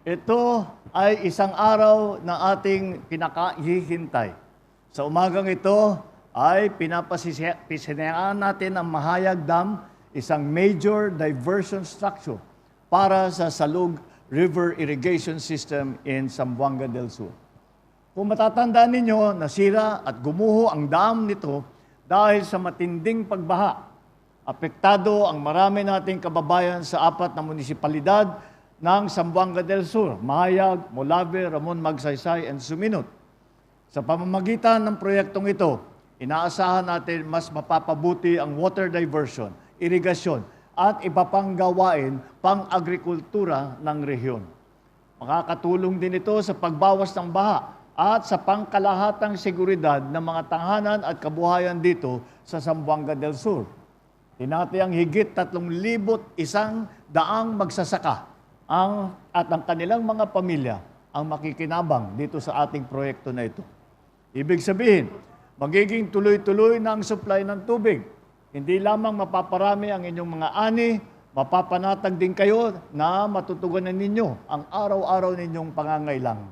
Ito ay isang araw na ating pinakahihintay. Sa umagang ito ay pinapasinayaan natin ang Mahayag Dam, isang major diversion structure para sa Salug River Irrigation System in Zamboanga del Sur. Kung matatandaan ninyo, nasira at gumuho ang dam nito dahil sa matinding pagbaha. Apektado ang marami nating kababayan sa 4 na munisipalidad ng Zamboanga del Sur, Mahayag, Molave, Ramon Magsaysay, and Suminot. Sa pamamagitan ng proyektong ito, inaasahan natin mas mapapabuti ang water diversion, irigasyon, at iba pang gawain pang-agrikultura ng rehiyon. Makakatulong din ito sa pagbawas ng baha at sa pangkalahatang seguridad ng mga tahanan at kabuhayan dito sa Zamboanga del Sur. Tinatayang higit 3,100 magsasaka at ang kanilang mga pamilya ang makikinabang dito sa ating proyekto na ito. Ibig sabihin, magiging tuloy-tuloy na ang supply ng tubig. Hindi lamang mapaparami ang inyong mga ani, mapapanatag din kayo na matutugunan ninyo ang araw-araw ninyong pangangailangan.